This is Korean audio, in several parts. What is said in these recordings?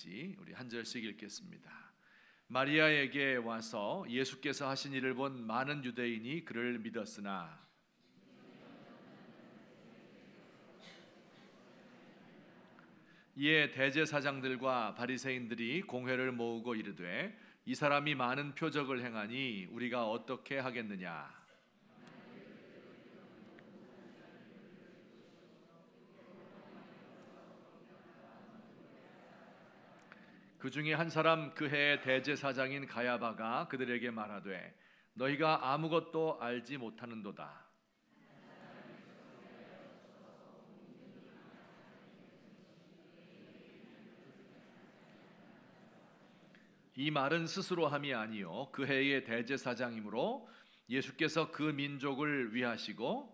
말인지 우리 한 절씩 읽겠습니다. 마리아에게 와서 예수께서 하신 일을 본 많은 유대인이 그를 믿었으나 이에 대제사장들과 바리새인들이 공회를 모으고 이르되 이 사람이 많은 표적을 행하니 우리가 어떻게 하겠느냐. 그 중에 한 사람 그 해의 대제사장인 가야바가 그들에게 말하되 너희가 아무것도 알지 못하는도다. 이 말은 스스로 함이 아니요 그 해의 대제사장이므로 예수께서 그 민족을 위하시고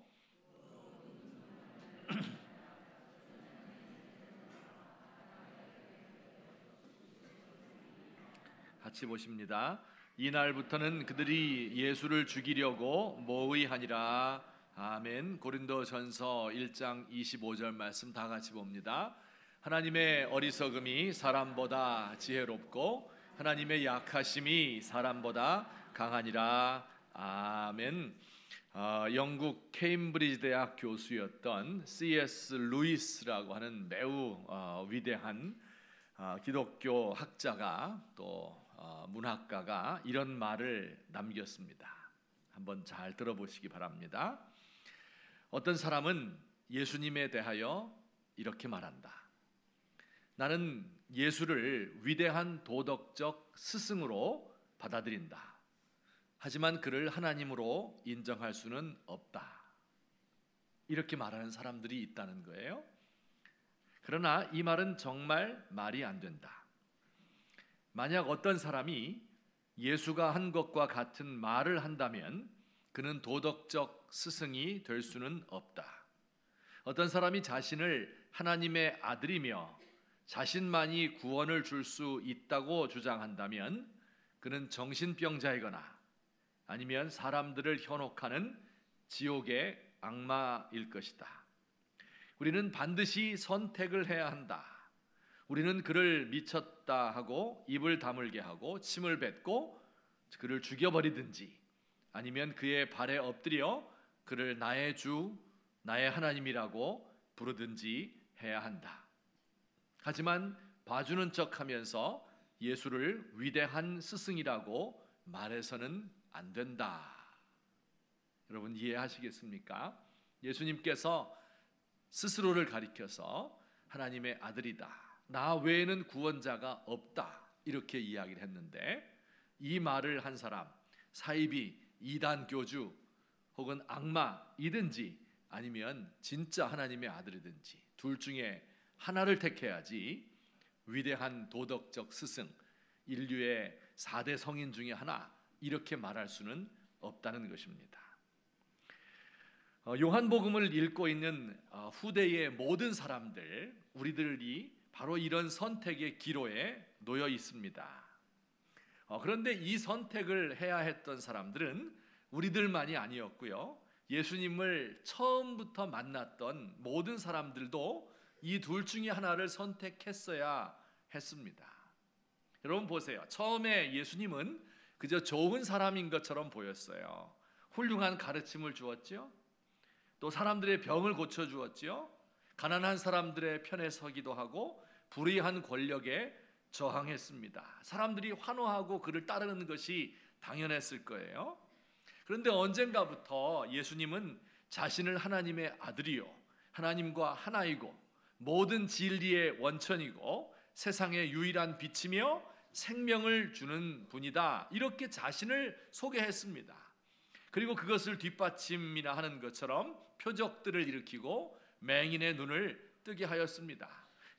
같이 보십니다. 이날부터는 그들이 예수를 죽이려고 모의하니라. 아멘. 고린도전서 1장 25절 말씀 다 같이 봅니다. 하나님의 어리석음이 사람보다 지혜롭고 하나님의 약하심이 사람보다 강하니라. 아멘. 영국 케임브리지 대학 교수였던 C.S. 루이스라고 하는 매우 위대한 기독교 학자가 또 문학가가 이런 말을 남겼습니다. 한번 잘 들어보시기 바랍니다. 어떤 사람은 예수님에 대하여 이렇게 말한다. 나는 예수를 위대한 도덕적 스승으로 받아들인다. 하지만 그를 하나님으로 인정할 수는 없다. 이렇게 말하는 사람들이 있다는 거예요. 그러나 이 말은 정말 말이 안 된다. 만약 어떤 사람이 예수가 한 것과 같은 말을 한다면 그는 도덕적 스승이 될 수는 없다. 어떤 사람이 자신을 하나님의 아들이며 자신만이 구원을 줄 수 있다고 주장한다면 그는 정신병자이거나 아니면 사람들을 현혹하는 지옥의 악마일 것이다. 우리는 반드시 선택을 해야 한다. 우리는 그를 미쳤다 하고 입을 다물게 하고 침을 뱉고 그를 죽여버리든지 아니면 그의 발에 엎드려 그를 나의 주, 나의 하나님이라고 부르든지 해야 한다. 하지만 봐주는 척하면서 예수를 위대한 스승이라고 말해서는 안 된다. 여러분 이해하시겠습니까? 예수님께서 스스로를 가리켜서 하나님의 아들이다. 나 외에는 구원자가 없다. 이렇게 이야기를 했는데 이 말을 한 사람, 사이비, 이단 교주 혹은 악마이든지 아니면 진짜 하나님의 아들이든지 둘 중에 하나를 택해야지 위대한 도덕적 스승, 인류의 4대 성인 중에 하나 이렇게 말할 수는 없다는 것입니다. 요한복음을 읽고 있는 후대의 모든 사람들, 우리들이 바로 이런 선택의 기로에 놓여 있습니다. 그런데 이 선택을 해야 했던 사람들은 우리들만이 아니었고요. 예수님을 처음부터 만났던 모든 사람들도 이 둘 중에 하나를 선택했어야 했습니다. 여러분 보세요. 처음에 예수님은 그저 좋은 사람인 것처럼 보였어요. 훌륭한 가르침을 주었죠. 또 사람들의 병을 고쳐주었죠. 가난한 사람들의 편에 서기도 하고 불의한 권력에 저항했습니다. 사람들이 환호하고 그를 따르는 것이 당연했을 거예요. 그런데 언젠가부터 예수님은 자신을 하나님의 아들이요 하나님과 하나이고 모든 진리의 원천이고 세상의 유일한 빛이며 생명을 주는 분이다. 이렇게 자신을 소개했습니다. 그리고 그것을 뒷받침이나 하는 것처럼 표적들을 일으키고 맹인의 눈을 뜨게 하였습니다.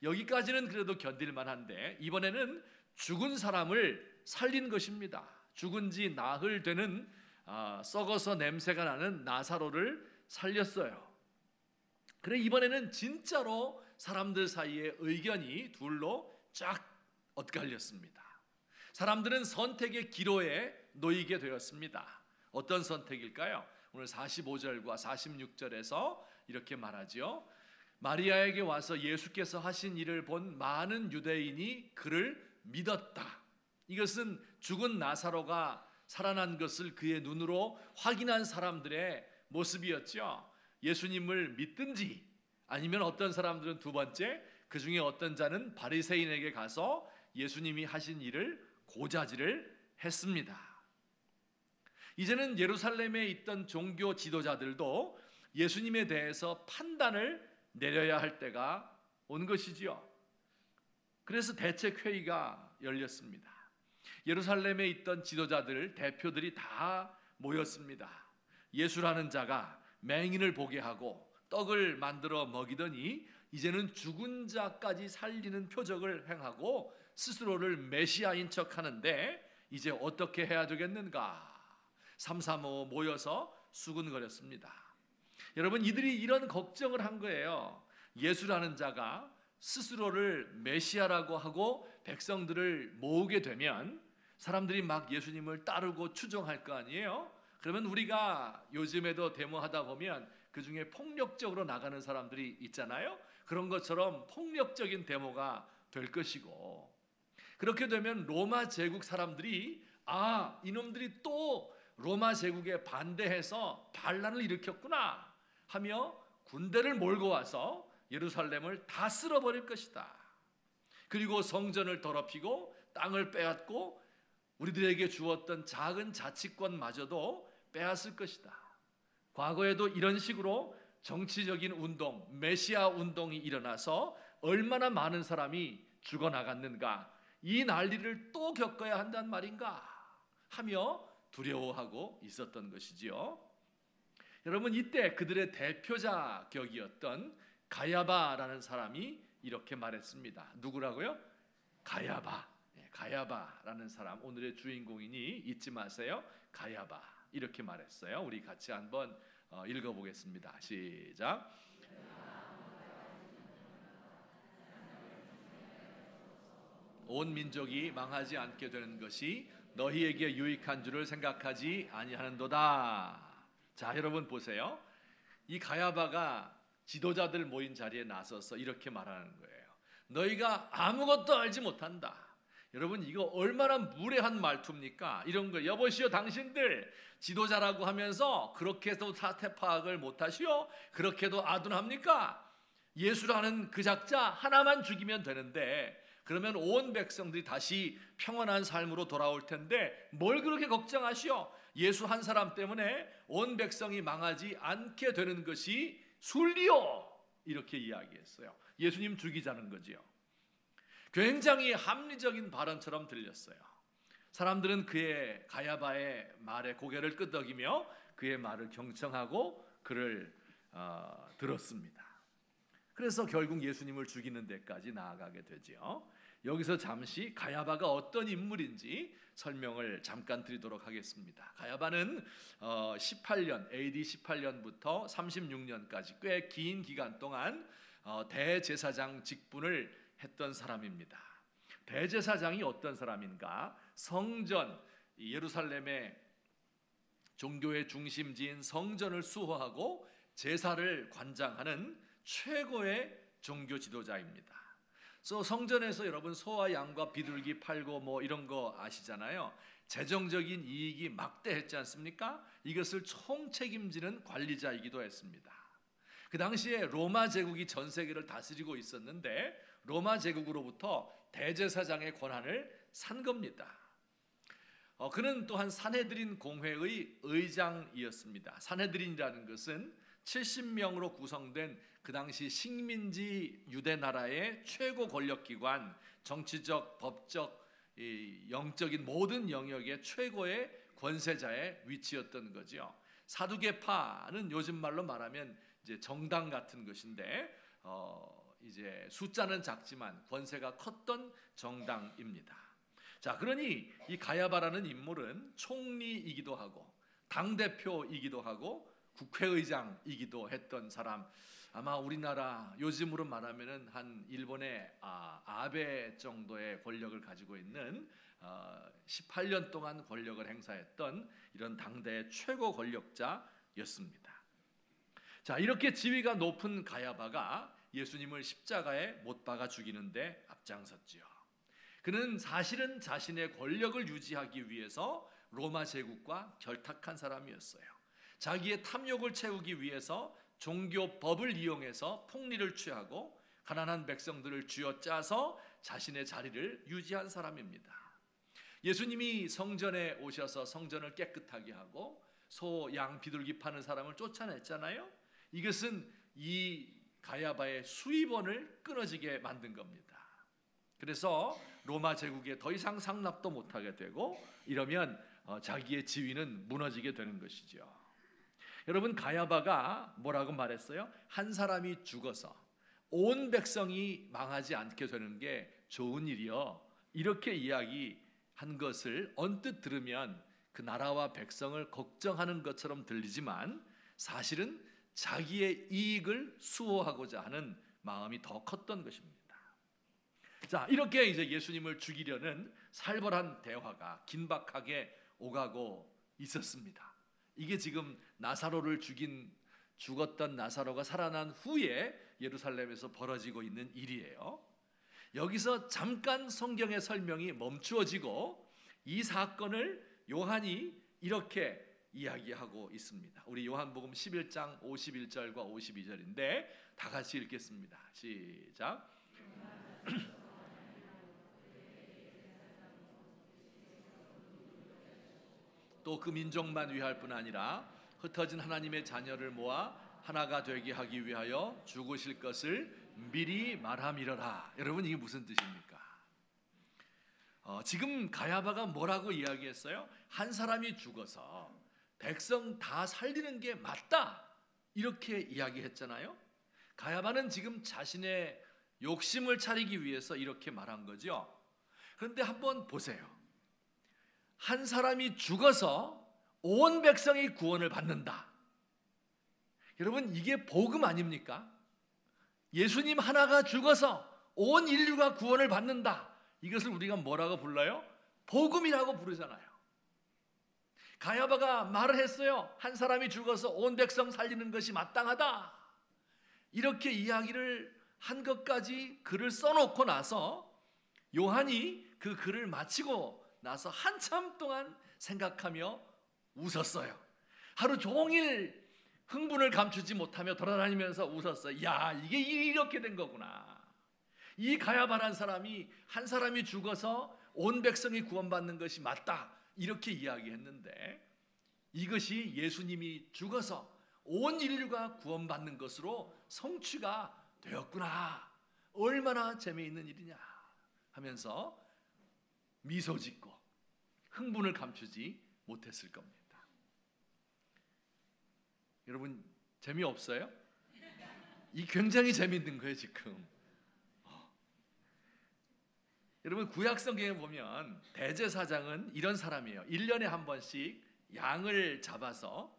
여기까지는 그래도 견딜만 한데 이번에는 죽은 사람을 살린 것입니다. 죽은 지 나흘 되는 썩어서 냄새가 나는 나사로를 살렸어요. 그래 이번에는 진짜로 사람들 사이에 의견이 둘로 쫙 엇갈렸습니다. 사람들은 선택의 기로에 놓이게 되었습니다. 어떤 선택일까요? 오늘 45절과 46절에서 이렇게 말하죠. 마리아에게 와서 예수께서 하신 일을 본 많은 유대인이 그를 믿었다. 이것은 죽은 나사로가 살아난 것을 그의 눈으로 확인한 사람들의 모습이었죠. 예수님을 믿든지 아니면 어떤 사람들은 두 번째, 그 중에 어떤 자는 바리새인에게 가서 예수님이 하신 일을 고자질을 했습니다. 이제는 예루살렘에 있던 종교 지도자들도 예수님에 대해서 판단을 내려야 할 때가 온 것이지요. 그래서 대책회의가 열렸습니다. 예루살렘에 있던 지도자들, 대표들이 다 모였습니다. 예수라는 자가 맹인을 보게 하고 떡을 만들어 먹이더니 이제는 죽은 자까지 살리는 표적을 행하고 스스로를 메시아인 척하는데 이제 어떻게 해야 되겠는가? 삼삼오오 모여서 수군거렸습니다. 여러분, 이들이 이런 걱정을 한 거예요. 예수라는 자가 스스로를 메시아라고 하고 백성들을 모으게 되면 사람들이 막 예수님을 따르고 추종할 거 아니에요? 그러면 우리가 요즘에도 데모하다 보면 그 중에 폭력적으로 나가는 사람들이 있잖아요. 그런 것처럼 폭력적인 데모가 될 것이고, 그렇게 되면 로마 제국 사람들이 이놈들이 또 로마 제국에 반대해서 반란을 일으켰구나 하며 군대를 몰고 와서 예루살렘을 다 쓸어버릴 것이다. 그리고 성전을 더럽히고 땅을 빼앗고 우리들에게 주었던 작은 자치권마저도 빼앗을 것이다. 과거에도 이런 식으로 정치적인 운동, 메시아 운동이 일어나서 얼마나 많은 사람이 죽어나갔는가, 이 난리를 또 겪어야 한단 말인가 하며 두려워하고 있었던 것이지요. 여러분, 이때 그들의 대표자 격이었던 가야바라는 사람이 이렇게 말했습니다. 누구라고요? 가야바라는 사람, 오늘의 주인공이니 잊지 마세요. 가야바, 이렇게 말했어요. 우리 같이 한번 읽어보겠습니다. 시작. 온 민족이 망하지 않게 되는 것이 너희에게 유익한 줄을 생각하지 아니하는도다. 자, 여러분 보세요. 이 가야바가 지도자들 모인 자리에 나서서 이렇게 말하는 거예요. 너희가 아무것도 알지 못한다. 여러분, 이거 얼마나 무례한 말투입니까? 이런 거, 여보시오 당신들 지도자라고 하면서 그렇게도 사태 파악을 못하시오? 그렇게도 아둔합니까? 예수라는 그 작자 하나만 죽이면 되는데 그러면 온 백성들이 다시 평안한 삶으로 돌아올 텐데 뭘 그렇게 걱정하시오? 예수 한 사람 때문에 온 백성이 망하지 않게 되는 것이 순리요, 이렇게 이야기했어요. 예수님 죽이자는 거지요. 굉장히 합리적인 발언처럼 들렸어요. 사람들은 그의 가야바의 말에 고개를 끄덕이며 그의 말을 경청하고 그를 들었습니다. 그래서 결국 예수님을 죽이는 데까지 나아가게 되지요. 여기서 잠시 가야바가 어떤 인물인지 설명을 잠깐 드리도록 하겠습니다. 가야바는 18년, AD 18년부터 36년까지 꽤 긴 기간 동안 대제사장 직분을 했던 사람입니다. 대제사장이 어떤 사람인가? 성전, 예루살렘의 종교의 중심지인 성전을 수호하고 제사를 관장하는 최고의 종교 지도자입니다. 그래서 성전에서 여러분 소와 양과 비둘기 팔고 뭐 이런 거 아시잖아요. 재정적인 이익이 막대했지 않습니까? 이것을 총책임지는 관리자이기도 했습니다. 그 당시에 로마 제국이 전 세계를 다스리고 있었는데 로마 제국으로부터 대제사장의 권한을 산 겁니다. 그는 또한 산헤드린 공회의 의장이었습니다. 산헤드린이라는 것은 70명으로 구성된 그 당시 식민지 유대 나라의 최고 권력기관, 정치적, 법적, 영적인 모든 영역의 최고의 권세자의 위치였던 거죠. 사두개파는 요즘 말로 말하면 이제 정당 같은 것인데 이제 숫자는 작지만 권세가 컸던 정당입니다. 자, 그러니 이 가야바라는 인물은 총리이기도 하고 당대표이기도 하고 국회의장이기도 했던 사람, 아마 우리나라 요즘으로 말하면은 한 일본의 아베 정도의 권력을 가지고 있는 18년 동안 권력을 행사했던 이런 당대의 최고 권력자였습니다. 자, 이렇게 지위가 높은 가야바가 예수님을 십자가에 못 박아 죽이는데 앞장섰지요. 그는 사실은 자신의 권력을 유지하기 위해서 로마 제국과 결탁한 사람이었어요. 자기의 탐욕을 채우기 위해서 종교법을 이용해서 폭리를 취하고 가난한 백성들을 쥐어짜서 자신의 자리를 유지한 사람입니다. 예수님이 성전에 오셔서 성전을 깨끗하게 하고 소, 양, 비둘기 파는 사람을 쫓아냈잖아요. 이것은 이 가야바의 수입원을 끊어지게 만든 겁니다. 그래서 로마 제국에 더 이상 상납도 못하게 되고, 이러면 자기의 지위는 무너지게 되는 것이죠. 여러분, 가야바가 뭐라고 말했어요? 한 사람이 죽어서 온 백성이 망하지 않게 되는 게 좋은 일이요, 이렇게 이야기한 것을 언뜻 들으면 그 나라와 백성을 걱정하는 것처럼 들리지만 사실은 자기의 이익을 수호하고자 하는 마음이 더 컸던 것입니다. 자, 이렇게 이제 예수님을 죽이려는 살벌한 대화가 긴박하게 오가고 있었습니다. 이게 지금 나사로를 죽었던 나사로가 살아난 후에 예루살렘에서 벌어지고 있는 일이에요. 여기서 잠깐 성경의 설명이 멈추어지고 이 사건을 요한이 이렇게 이야기하고 있습니다. 우리 요한복음 11장 51절과 52절인데 다 같이 읽겠습니다. 시작. 또 그 민족만 위할 뿐 아니라 흩어진 하나님의 자녀를 모아 하나가 되게 하기 위하여 죽으실 것을 미리 말함이러라. 여러분, 이게 무슨 뜻입니까? 지금 가야바가 뭐라고 이야기했어요? 한 사람이 죽어서 백성 다 살리는 게 맞다, 이렇게 이야기했잖아요. 가야바는 지금 자신의 욕심을 차리기 위해서 이렇게 말한 거죠. 그런데 한번 보세요. 한 사람이 죽어서 온 백성이 구원을 받는다. 여러분, 이게 복음 아닙니까? 예수님 하나가 죽어서 온 인류가 구원을 받는다. 이것을 우리가 뭐라고 불러요? 복음이라고 부르잖아요. 가야바가 말을 했어요. 한 사람이 죽어서 온 백성 살리는 것이 마땅하다, 이렇게 이야기를 한 것까지 글을 써놓고 나서 요한이 그 글을 마치고 나서 한참 동안 생각하며 웃었어요. 하루 종일 흥분을 감추지 못하며 돌아다니면서 웃었어요. 야, 이게 이렇게 된 거구나. 이 가야바란 사람이 한 사람이 죽어서 온 백성이 구원받는 것이 맞다, 이렇게 이야기했는데 이것이 예수님이 죽어서 온 인류가 구원받는 것으로 성취가 되었구나. 얼마나 재미있는 일이냐 하면서 미소 짓고 흥분을 감추지 못했을 겁니다. 여러분, 재미없어요? 이 굉장히 재미있는 거예요 지금. 여러분, 구약 성경에 보면 대제사장은 이런 사람이에요. 1년에 한 번씩 양을 잡아서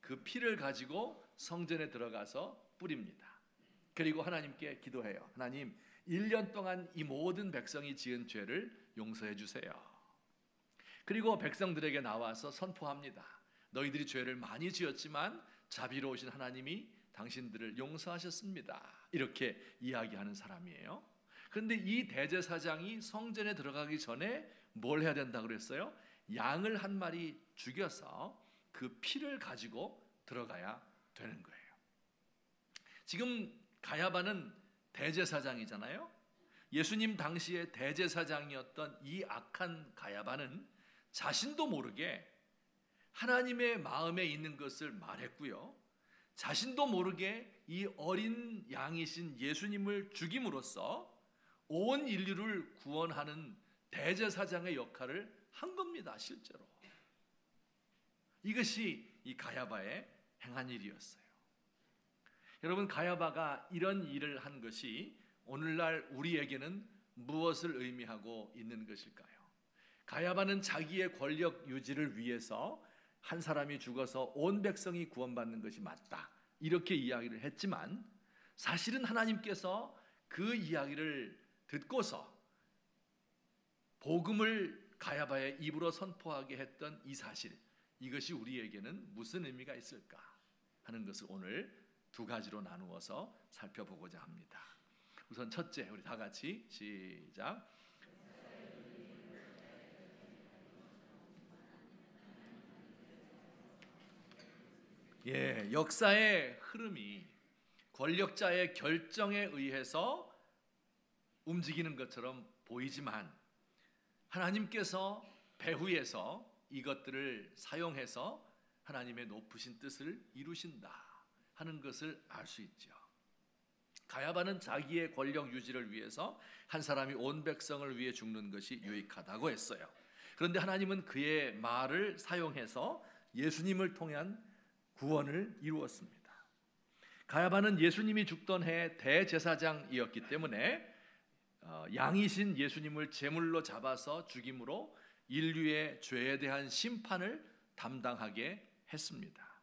그 피를 가지고 성전에 들어가서 뿌립니다. 그리고 하나님께 기도해요. 하나님, 1년 동안 이 모든 백성이 지은 죄를 용서해 주세요. 그리고 백성들에게 나와서 선포합니다. 너희들이 죄를 많이 지었지만 자비로우신 하나님이 당신들을 용서하셨습니다. 이렇게 이야기하는 사람이에요. 그런데 이 대제사장이 성전에 들어가기 전에 뭘 해야 된다고 그랬어요? 양을 한 마리 죽여서 그 피를 가지고 들어가야 되는 거예요. 지금 가야바는 대제사장이잖아요. 예수님 당시에 대제사장이었던 이 악한 가야바는 자신도 모르게 하나님의 마음에 있는 것을 말했고요, 자신도 모르게 이 어린 양이신 예수님을 죽임으로써 온 인류를 구원하는 대제사장의 역할을 한 겁니다. 실제로 이것이 이 가야바의 행한 일이었어요. 여러분, 가야바가 이런 일을 한 것이 오늘날 우리에게는 무엇을 의미하고 있는 것일까요? 가야바는 자기의 권력 유지를 위해서 한 사람이 죽어서 온 백성이 구원받는 것이 맞다, 이렇게 이야기를 했지만 사실은 하나님께서 그 이야기를 듣고서 복음을 가야바의 입으로 선포하게 했던 이 사실, 이것이 우리에게는 무슨 의미가 있을까 하는 것을 오늘 두 가지로 나누어서 살펴보고자 합니다. 우선 첫째, 우리 다 같이 시작. 역사의 흐름이 권력자의 결정에 의해서 움직이는 것처럼 보이지만 하나님께서 배후에서 이것들을 사용해서 하나님의 높으신 뜻을 이루신다 하는 것을 알 수 있죠. 가야바는 자기의 권력 유지를 위해서 한 사람이 온 백성을 위해 죽는 것이 유익하다고 했어요. 그런데 하나님은 그의 말을 사용해서 예수님을 통한 구원을 이루었습니다. 가야바는 예수님이 죽던 해 대제사장이었기 때문에 양이신 예수님을 제물로 잡아서 죽임으로 인류의 죄에 대한 심판을 담당하게 했습니다.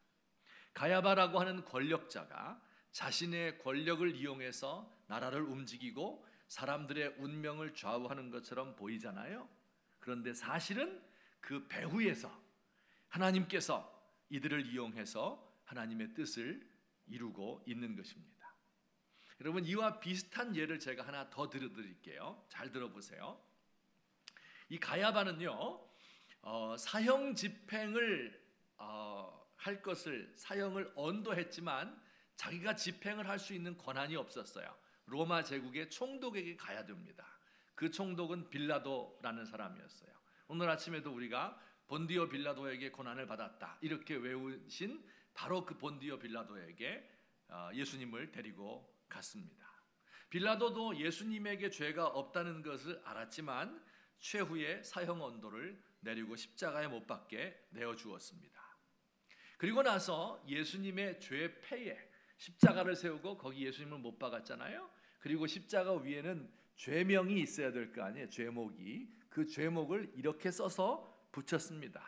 가야바라고 하는 권력자가 자신의 권력을 이용해서 나라를 움직이고 사람들의 운명을 좌우하는 것처럼 보이잖아요. 그런데 사실은 그 배후에서 하나님께서 이들을 이용해서 하나님의 뜻을 이루고 있는 것입니다. 여러분, 이와 비슷한 예를 제가 하나 더 들어드릴게요. 잘 들어보세요. 이 가야바는요, 사형 집행을 할 것을 사형을 언도했지만 자기가 집행을 할 수 있는 권한이 없었어요. 로마 제국의 총독에게 가야 됩니다. 그 총독은 빌라도라는 사람이었어요. 오늘 아침에도 우리가 본디오 빌라도에게 고난을 받았다 이렇게 외우신 바로 그 본디오 빌라도에게 예수님을 데리고 갔습니다. 빌라도도 예수님에게 죄가 없다는 것을 알았지만 최후의 사형 언도를 내리고 십자가에 못 박게 내어주었습니다. 그리고 나서 예수님의 죄 패에 십자가를 세우고 거기 예수님을 못 박았잖아요. 그리고 십자가 위에는 죄명이 있어야 될 거 아니에요. 죄목이. 그 죄목을 이렇게 써서 붙였습니다.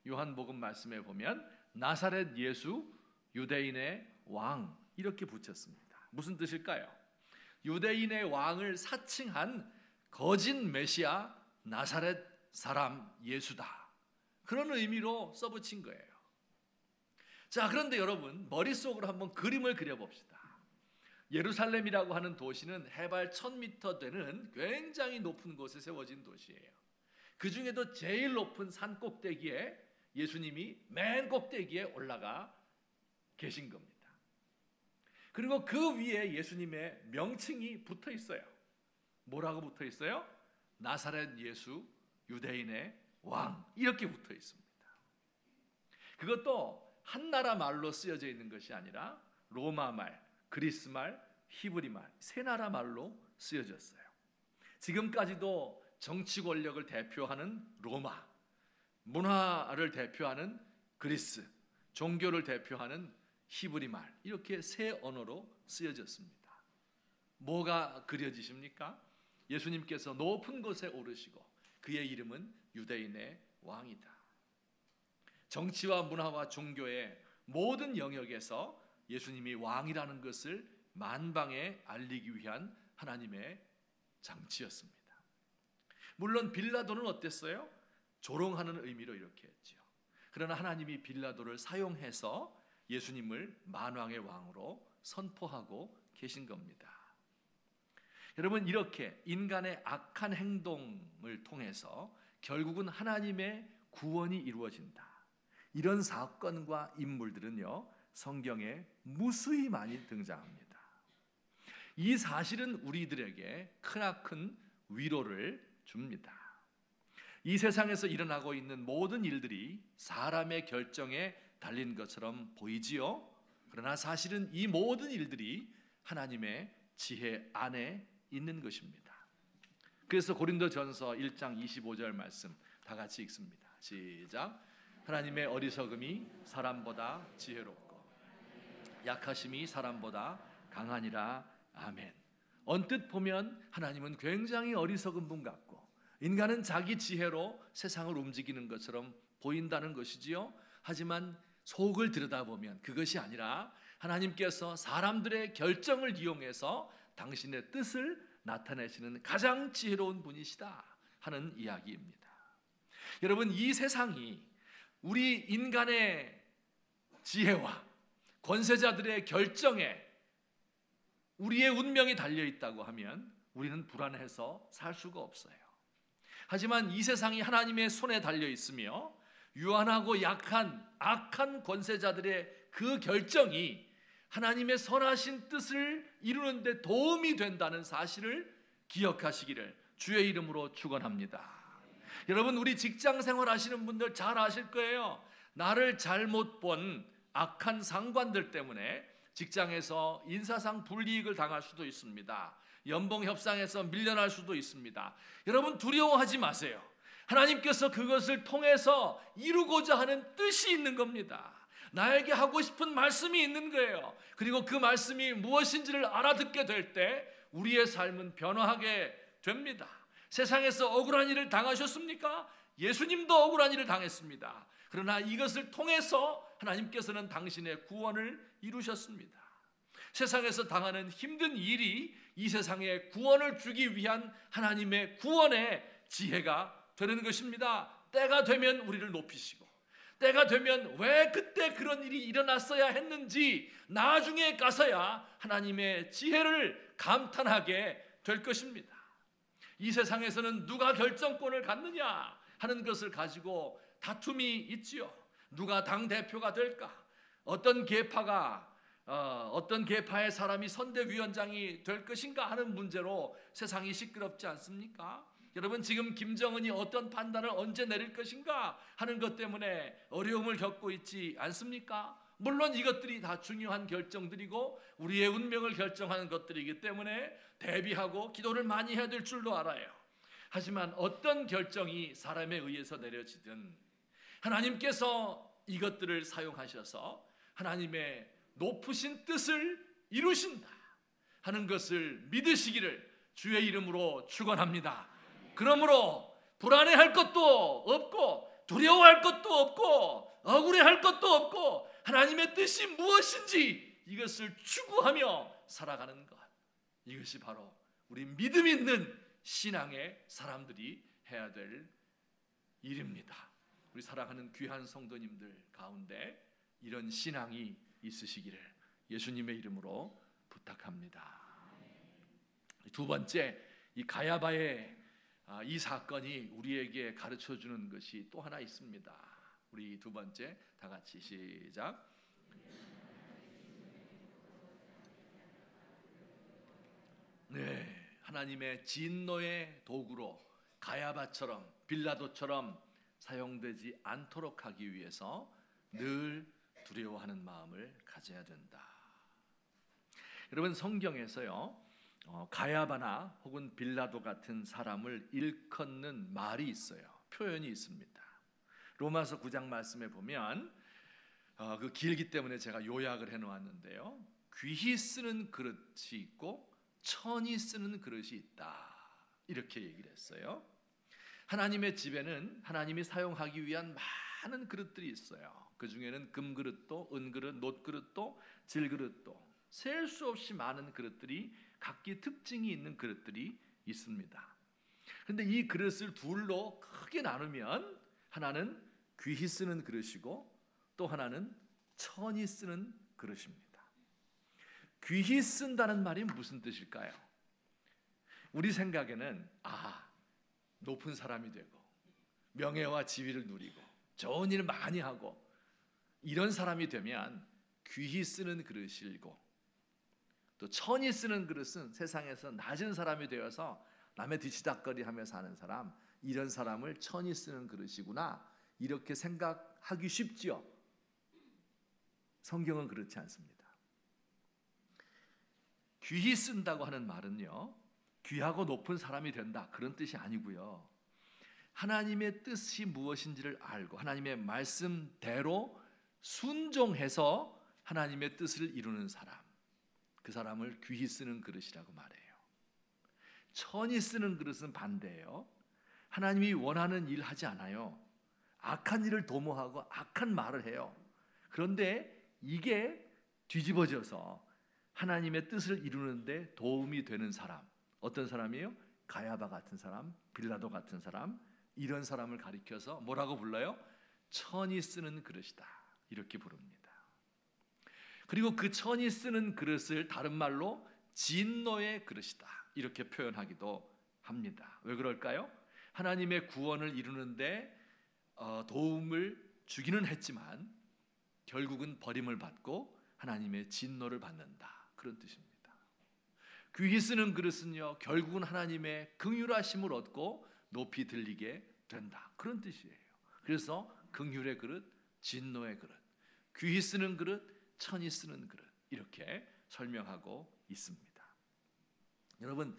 요한복음 말씀에 보면 나사렛 예수 유대인의 왕 이렇게 붙였습니다. 무슨 뜻일까요? 유대인의 왕을 사칭한 거짓 메시아 나사렛 사람 예수다. 그런 의미로 써붙인 거예요. 자, 그런데 여러분 머릿속으로 한번 그림을 그려봅시다. 예루살렘이라고 하는 도시는 해발 1000m 되는 굉장히 높은 곳에 세워진 도시예요. 그 중에도 제일 높은 산 꼭대기에 예수님이 맨 꼭대기에 올라가 계신 겁니다. 그리고 그 위에 예수님의 명칭이 붙어 있어요. 뭐라고 붙어 있어요? 나사렛 예수 유대인의 왕 이렇게 붙어 있습니다. 그것도 한 나라 말로 쓰여져 있는 것이 아니라 로마 말, 그리스 말, 히브리 말 세 나라 말로 쓰여졌어요. 지금까지도 정치 권력을 대표하는 로마, 문화를 대표하는 그리스, 종교를 대표하는 히브리 말 이렇게 세 언어로 쓰여졌습니다. 뭐가 그려지십니까? 예수님께서 높은 곳에 오르시고 그의 이름은 유대인의 왕이다. 정치와 문화와 종교의 모든 영역에서 예수님이 왕이라는 것을 만방에 알리기 위한 하나님의 장치였습니다. 물론 빌라도는 어땠어요? 조롱하는 의미로 이렇게 했죠. 그러나 하나님이 빌라도를 사용해서 예수님을 만왕의 왕으로 선포하고 계신 겁니다. 여러분, 이렇게 인간의 악한 행동을 통해서 결국은 하나님의 구원이 이루어진다. 이런 사건과 인물들은요, 성경에 무수히 많이 등장합니다. 이 사실은 우리들에게 크나큰 위로를 줍니다. 이 세상에서 일어나고 있는 모든 일들이 사람의 결정에 달린 것처럼 보이지요. 그러나 사실은 이 모든 일들이 하나님의 지혜 안에 있는 것입니다. 그래서 고린도전서 1장 25절 말씀 다 같이 읽습니다. 시작. 하나님의 어리석음이 사람보다 지혜롭고 약하심이 사람보다 강하니라. 아멘. 언뜻 보면 하나님은 굉장히 어리석은 분 같고 인간은 자기 지혜로 세상을 움직이는 것처럼 보인다는 것이지요. 하지만 속을 들여다보면 그것이 아니라 하나님께서 사람들의 결정을 이용해서 당신의 뜻을 나타내시는 가장 지혜로운 분이시다 하는 이야기입니다. 여러분, 이 세상이 우리 인간의 지혜와 권세자들의 결정에 우리의 운명이 달려있다고 하면 우리는 불안해서 살 수가 없어요. 하지만 이 세상이 하나님의 손에 달려있으며 유한하고 약한 악한 권세자들의 그 결정이 하나님의 선하신 뜻을 이루는 데 도움이 된다는 사실을 기억하시기를 주의 이름으로 축원합니다. 여러분, 우리 직장 생활 하시는 분들 잘 아실 거예요. 나를 잘못 본 악한 상관들 때문에 직장에서 인사상 불이익을 당할 수도 있습니다. 연봉 협상에서 밀려날 수도 있습니다. 여러분, 두려워하지 마세요. 하나님께서 그것을 통해서 이루고자 하는 뜻이 있는 겁니다. 나에게 하고 싶은 말씀이 있는 거예요. 그리고 그 말씀이 무엇인지를 알아듣게 될 때 우리의 삶은 변화하게 됩니다. 세상에서 억울한 일을 당하셨습니까? 예수님도 억울한 일을 당했습니다. 그러나 이것을 통해서 하나님께서는 당신의 구원을 이루셨습니다. 세상에서 당하는 힘든 일이 이 세상에 구원을 주기 위한 하나님의 구원의 지혜가 되는 것입니다. 때가 되면 우리를 높이시고, 때가 되면 왜 그때 그런 일이 일어났어야 했는지 나중에 가서야 하나님의 지혜를 감탄하게 될 것입니다. 이 세상에서는 누가 결정권을 갖느냐 하는 것을 가지고 다툼이 있지요. 누가 당대표가 될까? 어떤 계파의 사람이 선대위원장이 될 것인가 하는 문제로 세상이 시끄럽지 않습니까? 여러분, 지금 김정은이 어떤 판단을 언제 내릴 것인가 하는 것 때문에 어려움을 겪고 있지 않습니까? 물론 이것들이 다 중요한 결정들이고 우리의 운명을 결정하는 것들이기 때문에 대비하고 기도를 많이 해야 될 줄로 알아요. 하지만 어떤 결정이 사람에 의해서 내려지든 하나님께서 이것들을 사용하셔서 하나님의 높으신 뜻을 이루신다 하는 것을 믿으시기를 주의 이름으로 축원합니다. 그러므로 불안해할 것도 없고 두려워할 것도 없고 억울해할 것도 없고 하나님의 뜻이 무엇인지 이것을 추구하며 살아가는 것, 이것이 바로 우리 믿음 있는 신앙의 사람들이 해야 될 일입니다. 우리 사랑하는 귀한 성도님들 가운데 이런 신앙이 있으시기를 예수님의 이름으로 부탁합니다. 두 번째, 이 가야바의 이 사건이 우리에게 가르쳐주는 것이 또 하나 있습니다. 우리 두 번째 다 같이 시작. 네, 하나님의 진노의 도구로 가야바처럼 빌라도처럼 사용되지 않도록 하기 위해서 늘 두려워하는 마음을 가져야 된다. 여러분, 성경에서요 가야바나 혹은 빌라도 같은 사람을 일컫는 말이 있어요. 표현이 있습니다. 로마서 9장 말씀에 보면 그 길기 때문에 제가 요약을 해놓았는데요, 귀히 쓰는 그릇이 있고 천히 쓰는 그릇이 있다, 이렇게 얘기를 했어요. 하나님의 집에는 하나님이 사용하기 위한 많은 그릇들이 있어요. 그 중에는 금그릇도 은그릇, 놋그릇도 질그릇도 셀 수 없이 많은 그릇들이 각기 특징이 있는 그릇들이 있습니다. 그런데 이 그릇을 둘로 크게 나누면 하나는 귀히 쓰는 그릇이고 또 하나는 천히 쓰는 그릇입니다. 귀히 쓴다는 말이 무슨 뜻일까요? 우리 생각에는 높은 사람이 되고 명예와 지위를 누리고 좋은 일 많이 하고 이런 사람이 되면 귀히 쓰는 그릇이고, 또 천히 쓰는 그릇은 세상에서 낮은 사람이 되어서 남의 뒤치다꺼리하며 사는 사람, 이런 사람을 천히 쓰는 그릇이구나 이렇게 생각하기 쉽지요. 성경은 그렇지 않습니다. 귀히 쓴다고 하는 말은요, 귀하고 높은 사람이 된다 그런 뜻이 아니고요, 하나님의 뜻이 무엇인지를 알고 하나님의 말씀대로 순종해서 하나님의 뜻을 이루는 사람, 그 사람을 귀히 쓰는 그릇이라고 말해요. 천히 쓰는 그릇은 반대예요. 하나님이 원하는 일 하지 않아요. 악한 일을 도모하고 악한 말을 해요. 그런데 이게 뒤집어져서 하나님의 뜻을 이루는데 도움이 되는 사람, 어떤 사람이에요? 가야바 같은 사람, 빌라도 같은 사람, 이런 사람을 가리켜서 뭐라고 불러요? 천히 쓰는 그릇이다, 이렇게 부릅니다. 그리고 그 천이 쓰는 그릇을 다른 말로 진노의 그릇이다 이렇게 표현하기도 합니다. 왜 그럴까요? 하나님의 구원을 이루는데 도움을 주기는 했지만 결국은 버림을 받고 하나님의 진노를 받는다, 그런 뜻입니다. 귀히 쓰는 그릇은요, 결국은 하나님의 긍휼하심을 얻고 높이 들리게 된다, 그런 뜻이에요. 그래서 긍휼의 그릇, 진노의 그릇, 귀히 쓰는 그릇, 천히 쓰는 그릇, 이렇게 설명하고 있습니다. 여러분,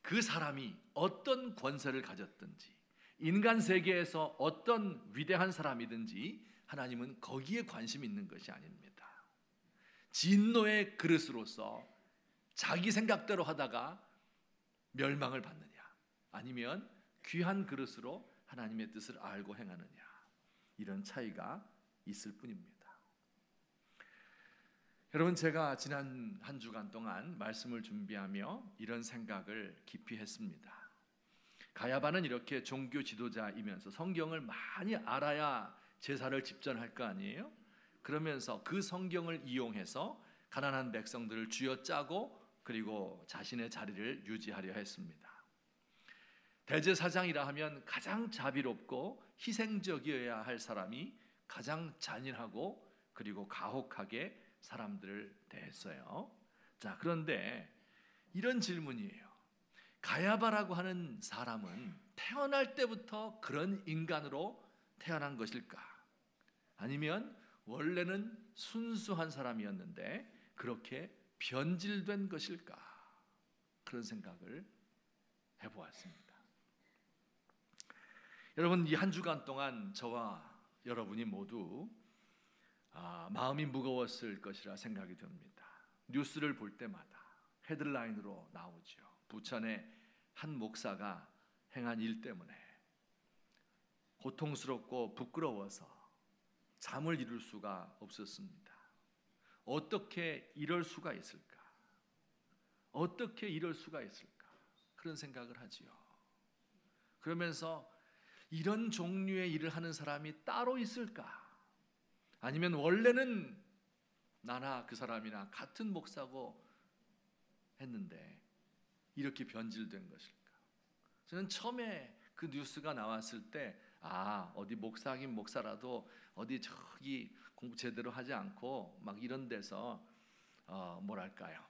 그 사람이 어떤 권세를 가졌든지, 인간 세계에서 어떤 위대한 사람이든지 하나님은 거기에 관심 있는 것이 아닙니다. 진노의 그릇으로서 자기 생각대로 하다가 멸망을 받느냐, 아니면 귀한 그릇으로 하나님의 뜻을 알고 행하느냐, 이런 차이가 있을 뿐입니다. 여러분, 제가 지난 한 주간 동안 말씀을 준비하며 이런 생각을 깊이 했습니다. 가야바는 이렇게 종교 지도자이면서 성경을 많이 알아야 제사를 집전할 거 아니에요? 그러면서 그 성경을 이용해서 가난한 백성들을 쥐어짜고 그리고 자신의 자리를 유지하려 했습니다. 대제사장이라 하면 가장 자비롭고 희생적이어야 할 사람이 가장 잔인하고 그리고 가혹하게 사람들을 대했어요. 자, 그런데 이런 질문이에요. 가야바라고 하는 사람은 태어날 때부터 그런 인간으로 태어난 것일까? 아니면 원래는 순수한 사람이었는데 그렇게 변질된 것일까? 그런 생각을 해보았습니다. 여러분, 이 한 주간 동안 저와 여러분이 모두 마음이 무거웠을 것이라 생각이 됩니다. 뉴스를 볼 때마다 헤드라인으로 나오죠. 부천의 한 목사가 행한 일 때문에 고통스럽고 부끄러워서 잠을 이룰 수가 없었습니다. 어떻게 이럴 수가 있을까? 어떻게 이럴 수가 있을까? 그런 생각을 하지요. 그러면서 이런 종류의 일을 하는 사람이 따로 있을까? 아니면 원래는 나나 그 사람이나 같은 목사고 했는데 이렇게 변질된 것일까? 저는 처음에 그 뉴스가 나왔을 때 어디 목사긴 목사라도 어디 저기 공부 제대로 하지 않고 막 이런 데서 뭐랄까요?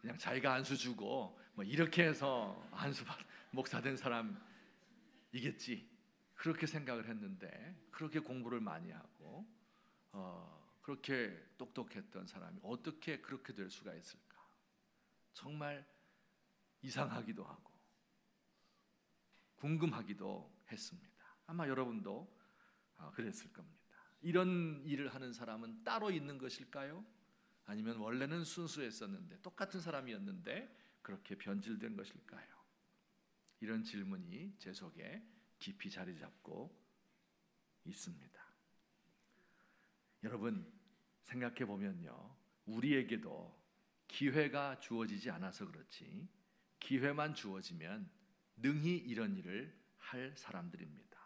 그냥 자기가 안수 주고 뭐 이렇게 해서 안수 받 목사 된 사람이겠지, 그렇게 생각을 했는데 그렇게 공부를 많이 하고 그렇게 똑똑했던 사람이 어떻게 그렇게 될 수가 있을까? 정말 이상하기도 하고 궁금하기도 했습니다. 아마 여러분도 그랬을 겁니다. 이런 일을 하는 사람은 따로 있는 것일까요? 아니면 원래는 순수했었는데 똑같은 사람이었는데 그렇게 변질된 것일까요? 이런 질문이 제 속에 깊이 자리 잡고 있습니다. 여러분, 생각해 보면요, 우리에게도 기회가 주어지지 않아서 그렇지 기회만 주어지면 능히 이런 일을 할 사람들입니다.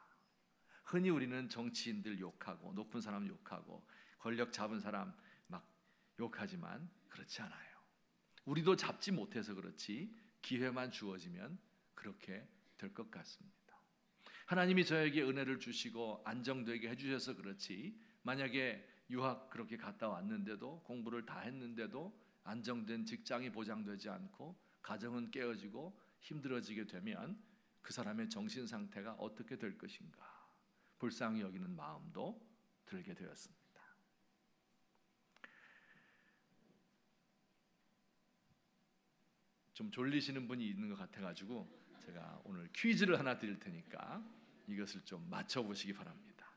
흔히 우리는 정치인들 욕하고 높은 사람 욕하고 권력 잡은 사람 막 욕하지만 그렇지 않아요. 우리도 잡지 못해서 그렇지 기회만 주어지면 그렇게 될 것 같습니다. 하나님이 저에게 은혜를 주시고 안정되게 해주셔서 그렇지 만약에 유학 그렇게 갔다 왔는데도 공부를 다 했는데도 안정된 직장이 보장되지 않고 가정은 깨어지고 힘들어지게 되면 그 사람의 정신 상태가 어떻게 될 것인가 불쌍히 여기는 마음도 들게 되었습니다. 좀 졸리시는 분이 있는 것 같아가지고 제가 오늘 퀴즈를 하나 드릴 테니까 이것을 좀 맞춰보시기 바랍니다.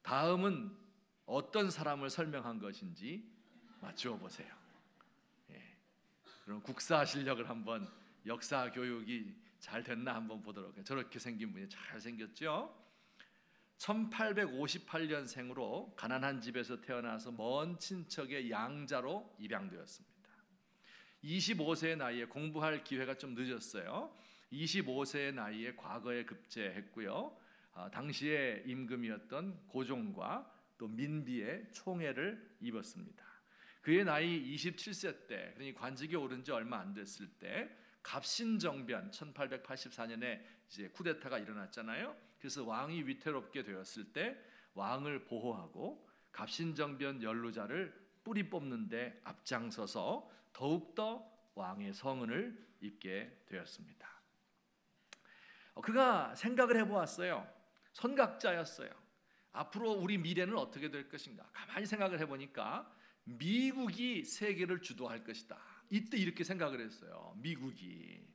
다음은 어떤 사람을 설명한 것인지 맞추어 보세요. 그럼 국사 실력을 한번, 역사 교육이 잘 됐나 한번 보도록 해요. 저렇게 생긴 분이 잘 생겼죠. 1858년생으로 가난한 집에서 태어나서 먼 친척의 양자로 입양되었습니다. 25세의 나이에 공부할 기회가 좀 늦었어요. 25세의 나이에 과거에 급제했고요. 당시의 임금이었던 고종과 또 민비의 총애를 입었습니다. 그의 나이 27세 때, 그러니 관직에 오른 지 얼마 안 됐을 때 갑신정변 1884년에 이제 쿠데타가 일어났잖아요. 그래서 왕이 위태롭게 되었을 때 왕을 보호하고 갑신정변 연루자를 뿌리 뽑는 데 앞장서서 더욱더 왕의 성은을 입게 되었습니다. 그가 생각을 해보았어요. 선각자였어요. 앞으로 우리 미래는 어떻게 될 것인가? 가만히 생각을 해보니까 미국이 세계를 주도할 것이다. 이때 이렇게 생각을 했어요. 미국이.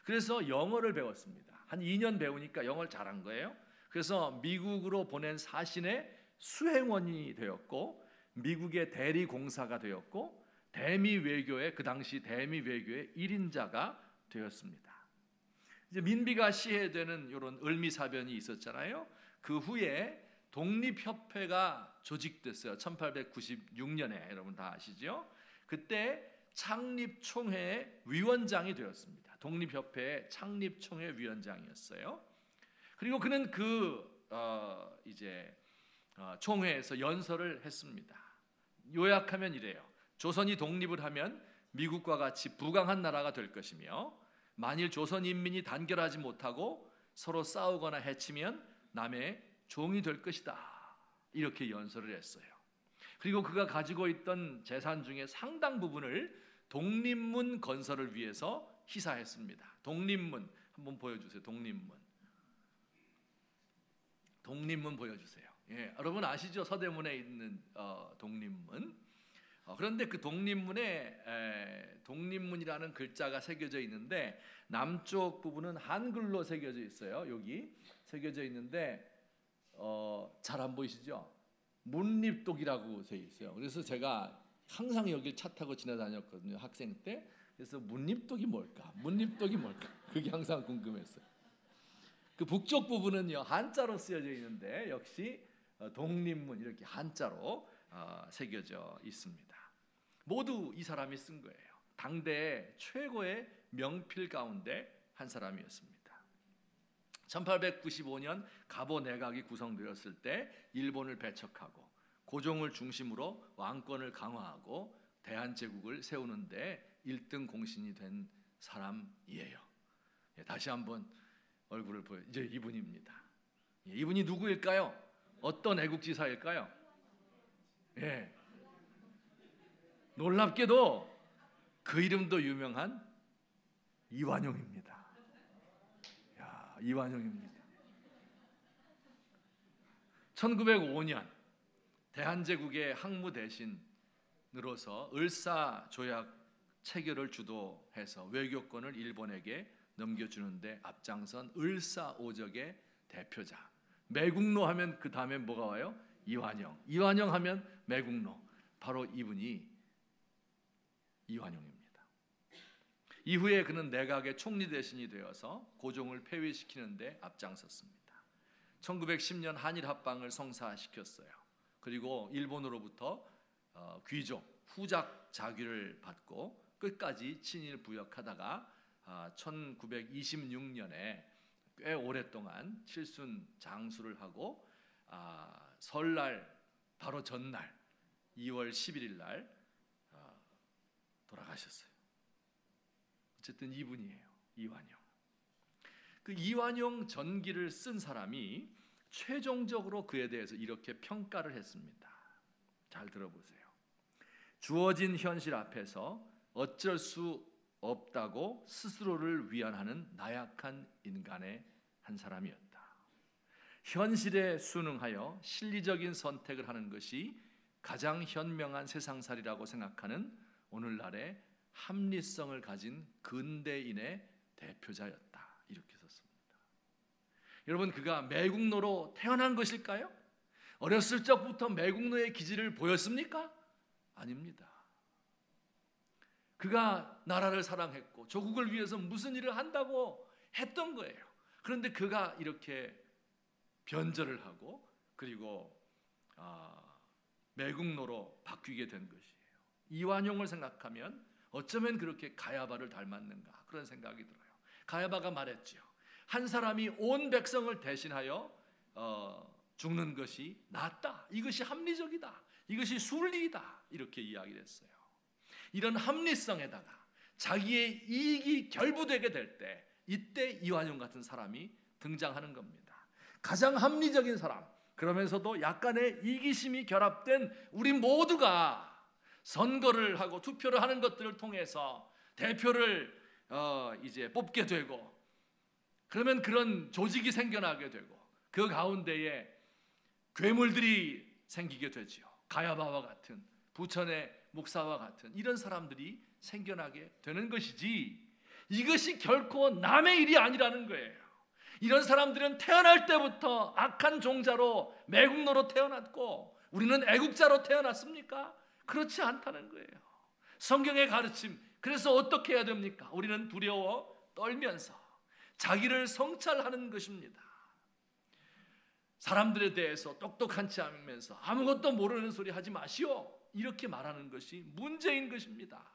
그래서 영어를 배웠습니다. 한 2년 배우니까 영어를 잘한 거예요. 그래서 미국으로 보낸 사신의 수행원이 되었고 미국의 대리공사가 되었고 대미 외교의 그 당시 대미 외교의 1인자가 되었습니다. 이제 민비가 시해되는 이런 을미사변이 있었잖아요. 그 후에 독립협회가 조직됐어요. 1896년에 여러분 다 아시죠? 그때 창립총회의 위원장이 되었습니다. 독립협회의 창립총회 위원장이었어요. 그리고 그는 총회에서 연설을 했습니다. 요약하면 이래요. 조선이 독립을 하면 미국과 같이 부강한 나라가 될 것이며 만일 조선 인민이 단결하지 못하고 서로 싸우거나 해치면 남의 종이 될 것이다. 이렇게 연설을 했어요. 그리고 그가 가지고 있던 재산 중에 상당 부분을 독립문 건설을 위해서 희사했습니다. 독립문 한번 보여주세요. 독립문 보여주세요. 예, 여러분 아시죠? 서대문에 있는 독립문. 그런데 그 독립문이라는 글자가 새겨져 있는데 남쪽 부분은 한글로 새겨져 있어요. 여기 새겨져 있는데 잘 안 보이시죠? 문립독이라고 써 있어요. 그래서 제가 항상 여길 차 타고 지나다녔거든요. 학생 때. 그래서 문립독이 뭘까? 그게 항상 궁금했어요. 그 북쪽 부분은요 한자로 쓰여져 있는데 역시 독립문 이렇게 한자로 새겨져 있습니다. 모두 이 사람이 쓴 거예요. 당대 최고의 명필 가운데 한 사람이었습니다. 1895년 가보 내각이 구성되었을 때 일본을 배척하고 고종을 중심으로 왕권을 강화하고 대한제국을 세우는데 1등 공신이 된 사람이에요. 다시 한번 얼굴을 보여. 이제 이분입니다. 이분이 누구일까요? 어떤 애국지사일까요? 예. 놀랍게도 그 이름도 유명한 이완용입니다. 야, 이완용입니다. 1905년 대한제국의 항무 대신으로서 을사조약 체결을 주도해서 외교권을 일본에게 넘겨주는데 앞장선 을사오적의 대표자. 매국노 하면 그 다음에 뭐가 와요? 이완용 하면 매국노. 바로 이분이 이완용입니다. 이후에 그는 내각의 총리 대신이 되어서 고종을 폐위시키는데 앞장섰습니다. 1910년 한일 합방을 성사시켰어요. 그리고 일본으로부터 귀족 후작 자귀를 받고 끝까지 친일 부역하다가 1926년에 꽤 오랫동안 칠순 장수를 하고 설날 바로 전날 2월 11일 날 돌아가셨어요. 어쨌든 이분이에요. 이완용. 그 이완용 전기를 쓴 사람이 최종적으로 그에 대해서 이렇게 평가를 했습니다. 잘 들어보세요. 주어진 현실 앞에서 어쩔 수 없다고 스스로를 위안하는 나약한 인간의 한 사람이었다. 현실에 순응하여 실리적인 선택을 하는 것이 가장 현명한 세상살이라고 생각하는 오늘날의 합리성을 가진 근대인의 대표자였다. 이렇게 썼습니다. 여러분, 그가 매국노로 태어난 것일까요? 어렸을 적부터 매국노의 기질을 보였습니까? 아닙니다. 그가 나라를 사랑했고 조국을 위해서 무슨 일을 한다고 했던 거예요. 그런데 그가 이렇게 변절을 하고 그리고 매국노로 바뀌게 된 것이에요. 이완용을 생각하면 어쩌면 그렇게 가야바를 닮았는가 그런 생각이 들어요. 가야바가 말했죠. 한 사람이 온 백성을 대신하여 죽는 것이 낫다. 이것이 합리적이다. 이것이 순리이다. 이렇게 이야기를 했어요. 이런 합리성에다가 자기의 이익이 결부되게 될 때, 이때 이완용 같은 사람이 등장하는 겁니다. 가장 합리적인 사람, 그러면서도 약간의 이기심이 결합된 우리 모두가 선거를 하고 투표를 하는 것들을 통해서 대표를 이제 뽑게 되고, 그러면 그런 조직이 생겨나게 되고, 그 가운데에 괴물들이 생기게 되지요. 가야바와 같은, 부천의 목사와 같은 이런 사람들이 생겨나게 되는 것이지, 이것이 결코 남의 일이 아니라는 거예요. 이런 사람들은 태어날 때부터 악한 종자로, 매국노로 태어났고, 우리는 애국자로 태어났습니까? 그렇지 않다는 거예요. 성경의 가르침, 그래서 어떻게 해야 됩니까? 우리는 두려워 떨면서 자기를 성찰하는 것입니다. 사람들에 대해서 똑똑한 체 하면서 아무것도 모르는 소리 하지 마시오, 이렇게 말하는 것이 문제인 것입니다.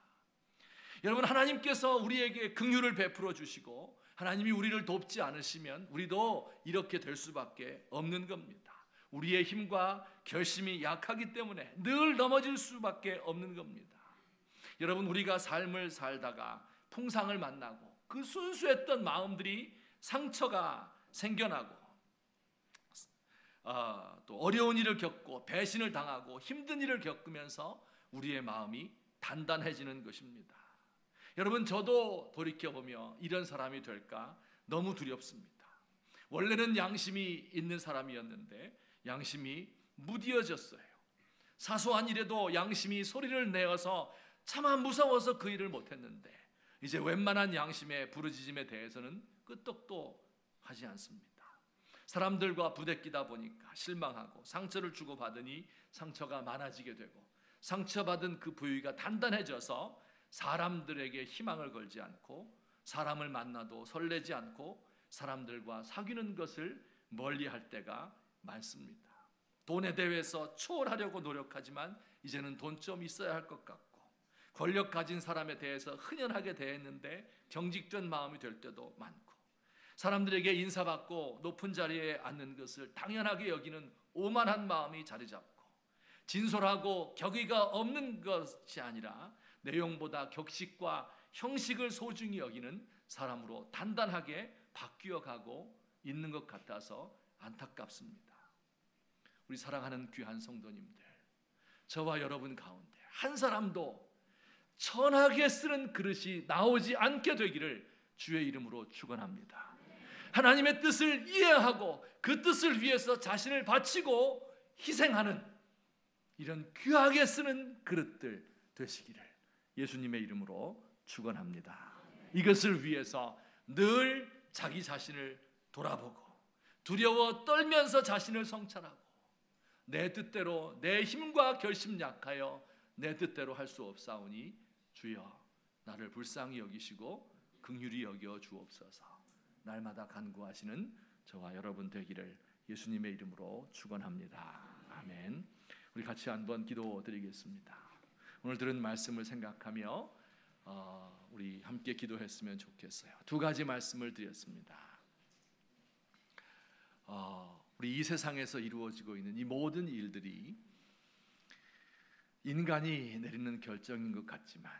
여러분, 하나님께서 우리에게 긍휼을 베풀어 주시고 하나님이 우리를 돕지 않으시면 우리도 이렇게 될 수밖에 없는 겁니다. 우리의 힘과 결심이 약하기 때문에 늘 넘어질 수밖에 없는 겁니다. 여러분, 우리가 삶을 살다가 풍상을 만나고 그 순수했던 마음들이 상처가 생겨나고, 또 어려운 일을 겪고 배신을 당하고 힘든 일을 겪으면서 우리의 마음이 단단해지는 것입니다. 여러분, 저도 돌이켜보며 이런 사람이 될까 너무 두렵습니다. 원래는 양심이 있는 사람이었는데 양심이 무디어졌어요. 사소한 일에도 양심이 소리를 내어서 차마 무서워서 그 일을 못했는데, 이제 웬만한 양심의 부르짖음에 대해서는 끄떡도 하지 않습니다. 사람들과 부대끼다 보니까 실망하고 상처를 주고받으니 상처가 많아지게 되고, 상처받은 그 부위가 단단해져서 사람들에게 희망을 걸지 않고, 사람을 만나도 설레지 않고, 사람들과 사귀는 것을 멀리할 때가 많습니다. 돈의 대회에서 초월하려고 노력하지만 이제는 돈 좀 있어야 할 것 같고, 권력 가진 사람에 대해서 흔연하게 대했는데 경직된 마음이 될 때도 많고, 사람들에게 인사받고 높은 자리에 앉는 것을 당연하게 여기는 오만한 마음이 자리 잡고, 진솔하고 격의가 없는 것이 아니라 내용보다 격식과 형식을 소중히 여기는 사람으로 단단하게 바뀌어가고 있는 것 같아서 안타깝습니다. 우리 사랑하는 귀한 성도님들, 저와 여러분 가운데 한 사람도 천하게 쓰는 그릇이 나오지 않게 되기를 주의 이름으로 축원합니다. 하나님의 뜻을 이해하고 그 뜻을 위해서 자신을 바치고 희생하는 이런 귀하게 쓰는 그릇들 되시기를 예수님의 이름으로 축원합니다. 이것을 위해서 늘 자기 자신을 돌아보고 두려워 떨면서 자신을 성찰하고, 내 뜻대로 내 힘과 결심 약하여 내 뜻대로 할 수 없사오니 주여 나를 불쌍히 여기시고 긍휼히 여겨 주옵소서. 날마다 간구하시는 저와 여러분 되기를 예수님의 이름으로 축원합니다. 아멘. 우리 같이 한번 기도드리겠습니다. 오늘 들은 말씀을 생각하며 우리 함께 기도했으면 좋겠어요. 두 가지 말씀을 드렸습니다. 우리 이 세상에서 이루어지고 있는 이 모든 일들이 인간이 내리는 결정인 것 같지만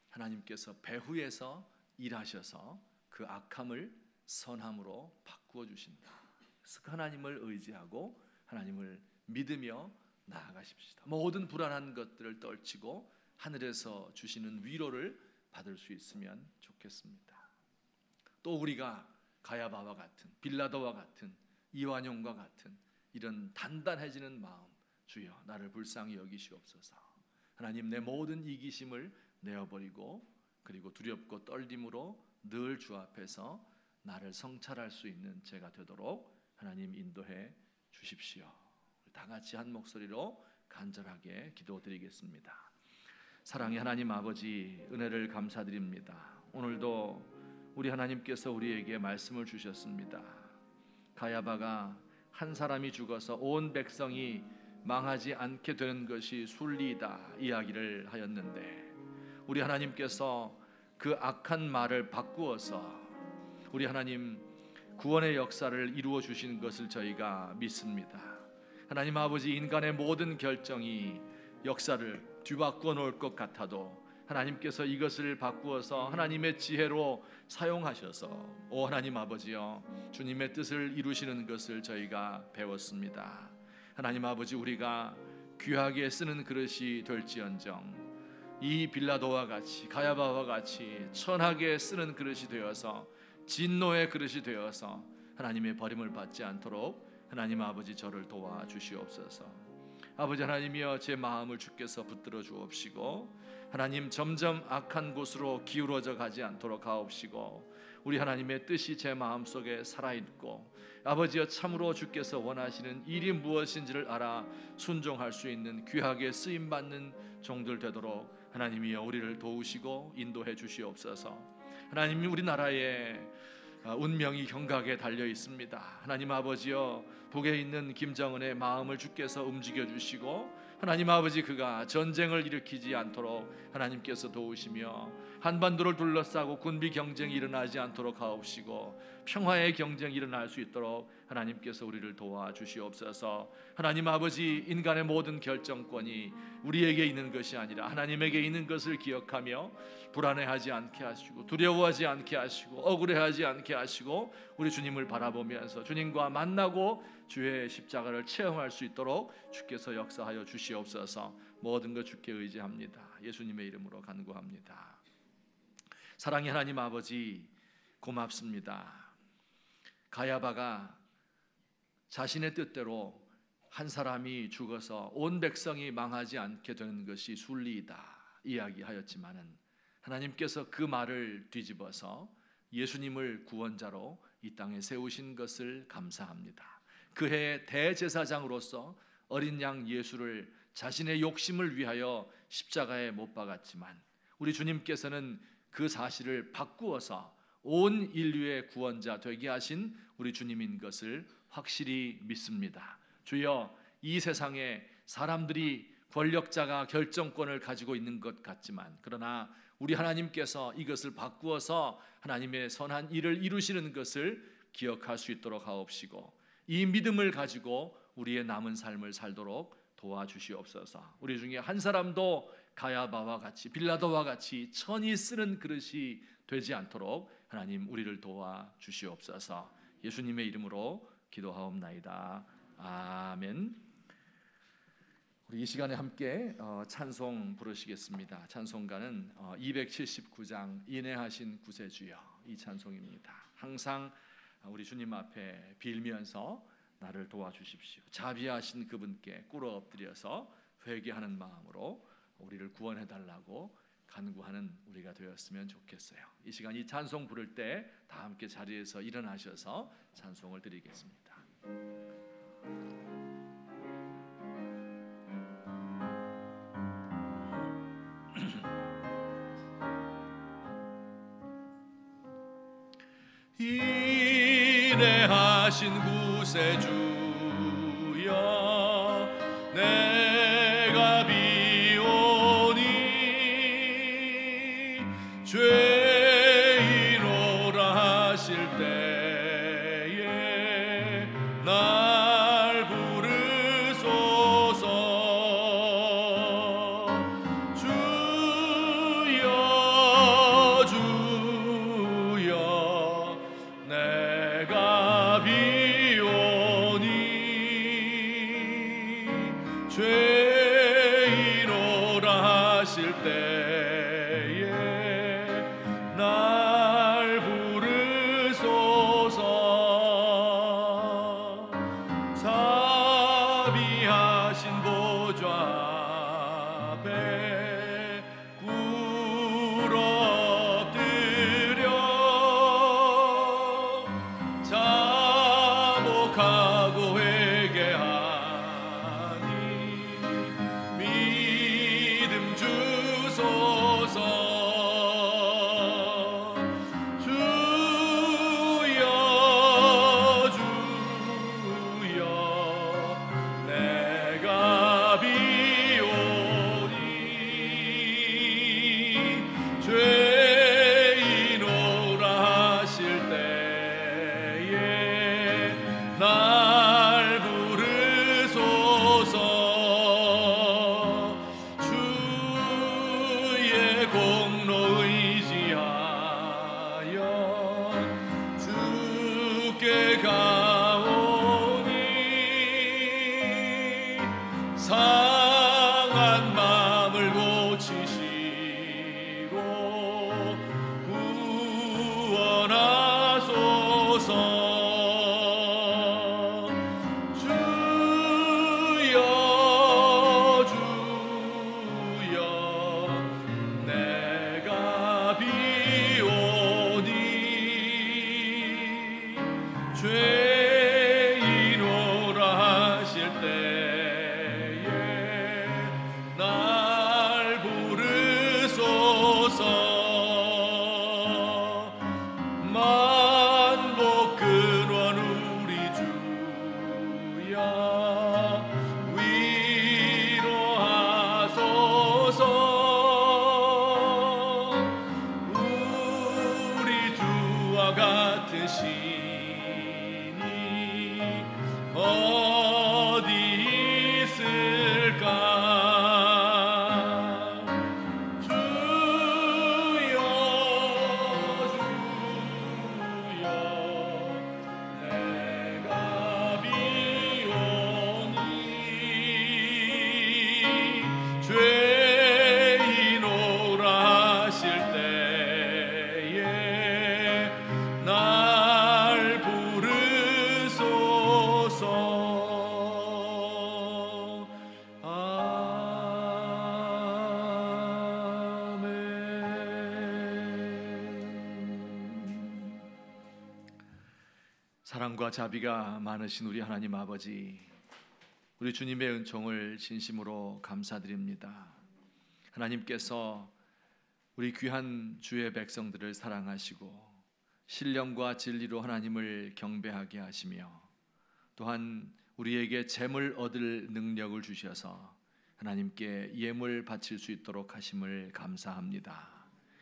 하나님께서 배후에서 일하셔서 그 악함을 선함으로 바꾸어 주신다. 그래서 그 하나님을 의지하고 하나님을 믿으며 나아가십시다. 모든 불안한 것들을 떨치고 하늘에서 주시는 위로를 받을 수 있으면 좋겠습니다. 또 우리가 가야바와 같은, 빌라도와 같은, 이완용과 같은 이런 단단해지는 마음, 주여 나를 불쌍히 여기시옵소서. 하나님, 내 모든 이기심을 내어버리고 그리고 두렵고 떨림으로 늘 주 앞에서 나를 성찰할 수 있는 제가 되도록 하나님 인도해 주십시오. 다 같이 한 목소리로 간절하게 기도드리겠습니다. 사랑의 하나님 아버지, 은혜를 감사드립니다. 오늘도 우리 하나님께서 우리에게 말씀을 주셨습니다. 가야바가 한 사람이 죽어서 온 백성이 망하지 않게 되는 것이 순리이다 이야기를 하였는데, 우리 하나님께서 그 악한 말을 바꾸어서 우리 하나님 구원의 역사를 이루어 주신 것을 저희가 믿습니다. 하나님 아버지, 인간의 모든 결정이 역사를 뒤바꾸어 놓을 것 같아도 하나님께서 이것을 바꾸어서 하나님의 지혜로 사용하셔서 하나님 아버지여, 주님의 뜻을 이루시는 것을 저희가 배웠습니다. 하나님 아버지, 우리가 귀하게 쓰는 그릇이 될지언정 이 빌라도와 같이, 가야바와 같이 천하게 쓰는 그릇이 되어서, 진노의 그릇이 되어서 하나님의 버림을 받지 않도록 하나님 아버지 저를 도와주시옵소서. 아버지 하나님이여, 제 마음을 주께서 붙들어 주옵시고 하나님, 점점 악한 곳으로 기울어져 가지 않도록 하옵시고 우리 하나님의 뜻이 제 마음속에 살아있고 아버지여, 참으로 주께서 원하시는 일이 무엇인지를 알아 순종할 수 있는 귀하게 쓰임받는 종들 되도록 하나님이여 우리를 도우시고 인도해 주시옵소서. 하나님이 우리나라의 운명이 경각에 달려 있습니다. 하나님 아버지여, 북에 있는 김정은의 마음을 주께서 움직여 주시고 하나님 아버지, 그가 전쟁을 일으키지 않도록 하나님께서 도우시며 한반도를 둘러싸고 군비 경쟁이 일어나지 않도록 하옵시고 평화의 경쟁이 일어날 수 있도록 하나님께서 우리를 도와주시옵소서. 하나님 아버지, 인간의 모든 결정권이 우리에게 있는 것이 아니라 하나님에게 있는 것을 기억하며 불안해하지 않게 하시고 두려워하지 않게 하시고 억울해하지 않게 하시고 우리 주님을 바라보면서 주님과 만나고 주의 십자가를 체험할 수 있도록 주께서 역사하여 주시옵소서. 모든 것 주께 의지합니다. 예수님의 이름으로 간구합니다. 사랑의 하나님 아버지, 고맙습니다. 가야바가 자신의 뜻대로 한 사람이 죽어서 온 백성이 망하지 않게 되는 것이 순리이다 이야기하였지만은 하나님께서 그 말을 뒤집어서 예수님을 구원자로 이 땅에 세우신 것을 감사합니다. 그해 대제사장으로서 어린 양 예수를 자신의 욕심을 위하여 십자가에 못 박았지만 우리 주님께서는 그 사실을 바꾸어서 온 인류의 구원자 되게 하신 우리 주님인 것을 확실히 믿습니다. 주여, 이 세상에 사람들이 권력자가 결정권을 가지고 있는 것 같지만 그러나 우리 하나님께서 이것을 바꾸어서 하나님의 선한 일을 이루시는 것을 기억할 수 있도록 하옵시고 이 믿음을 가지고 우리의 남은 삶을 살도록 도와주시옵소서. 우리 중에 한 사람도 가야바와 같이 빌라도와 같이 천히 쓰는 그릇이 되지 않도록 하나님 우리를 도와주시옵소서. 예수님의 이름으로 기도하옵나이다. 아멘. 우리 이 시간에 함께 찬송 부르시겠습니다. 찬송가는 279장 인애하신 구세주여, 이 찬송입니다. 항상 우리 주님 앞에 빌면서 나를 도와주십시오. 자비하신 그분께 꿇어 엎드려서 회개하는 마음으로 우리를 구원해 달라고 간구하는 우리가 되었으면 좋겠어요. 이 시간 이 찬송 부를 때 다 함께 자리에서 일어나셔서 찬송을 드리겠습니다. 인애하신 구세주여, 내가 비오니 죄인오라 하실 때에 날 부르소서. 주여 주여 내가 비오니 죄 상한 마음을 고치시고 구원하소서. 주여 주여 내가 비오니 죄인오라 하실 때에 날 부르소서. 만복 근원 우리 주야 위로하소서. 우리 주와 같은 신이 어디 있을까. 주여 주여 내가 비오니 죄인오라 하실 때에 날 부르소서. 아멘. 사랑과 자비가 많으신 우리 하나님 아버지, 우리 주님의 은총을 진심으로 감사드립니다. 하나님께서 우리 귀한 주의 백성들을 사랑하시고 신령과 진리로 하나님을 경배하게 하시며 또한 우리에게 재물 얻을 능력을 주셔서 하나님께 예물 바칠 수 있도록 하심을 감사합니다.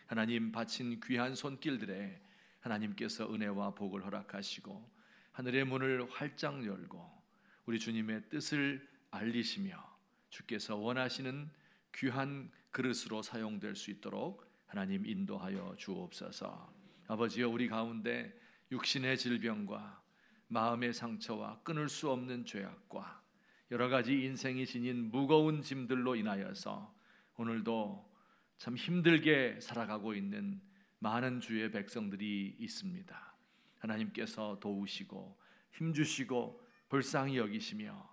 하나님 바친 귀한 손길들에 하나님께서 은혜와 복을 허락하시고 하늘의 문을 활짝 열고 우리 주님의 뜻을 알리시며 주께서 원하시는 귀한 그릇으로 사용될 수 있도록 하나님 인도하여 주옵소서. 아버지여, 우리 가운데 육신의 질병과 마음의 상처와 끊을 수 없는 죄악과 여러 가지 인생이 지닌 무거운 짐들로 인하여서 오늘도 참 힘들게 살아가고 있는 많은 주의 백성들이 있습니다. 하나님께서 도우시고 힘주시고 불쌍히 여기시며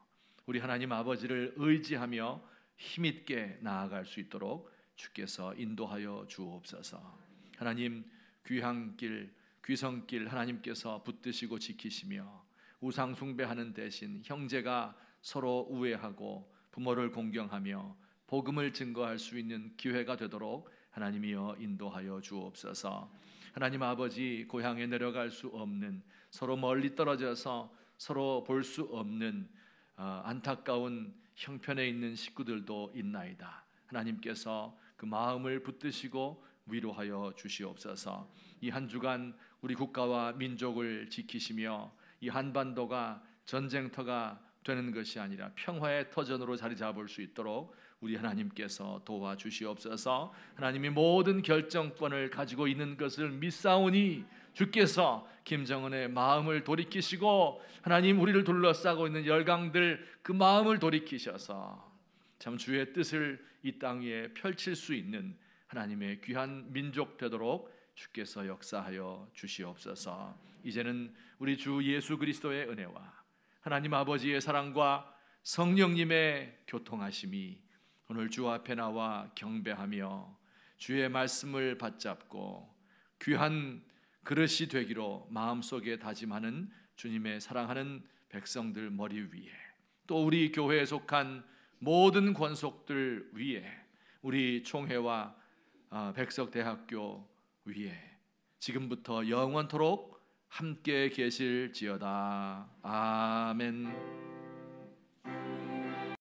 우리 하나님 아버지를 의지하며 힘있게 나아갈 수 있도록 주께서 인도하여 주옵소서. 하나님, 귀한 길, 귀성길 하나님께서 붙드시고 지키시며 우상 숭배하는 대신 형제가 서로 우애하고 부모를 공경하며 복음을 증거할 수 있는 기회가 되도록 하나님이여 인도하여 주옵소서. 하나님 아버지, 고향에 내려갈 수 없는, 서로 멀리 떨어져서 서로 볼 수 없는 안타까운 형편에 있는 식구들도 있나이다. 하나님께서 그 마음을 붙드시고 위로하여 주시옵소서. 이 한 주간 우리 국가와 민족을 지키시며 이 한반도가 전쟁터가 되는 것이 아니라 평화의 터전으로 자리 잡을 수 있도록 우리 하나님께서 도와주시옵소서. 하나님이 모든 결정권을 가지고 있는 것을 믿사오니 주께서 김정은의 마음을 돌이키시고 하나님, 우리를 둘러싸고 있는 열강들 그 마음을 돌이키셔서 참 주의 뜻을 이 땅 위에 펼칠 수 있는 하나님의 귀한 민족 되도록 주께서 역사하여 주시옵소서. 이제는 우리 주 예수 그리스도의 은혜와 하나님 아버지의 사랑과 성령님의 교통하심이 오늘 주 앞에 나와 경배하며 주의 말씀을 받잡고 귀한 그릇이 되기로 마음속에 다짐하는 주님의 사랑하는 백성들 머리 위에, 또 우리 교회에 속한 모든 권속들 위에, 우리 총회와 백석대학교 위에 지금부터 영원토록 함께 계실지어다. 아멘.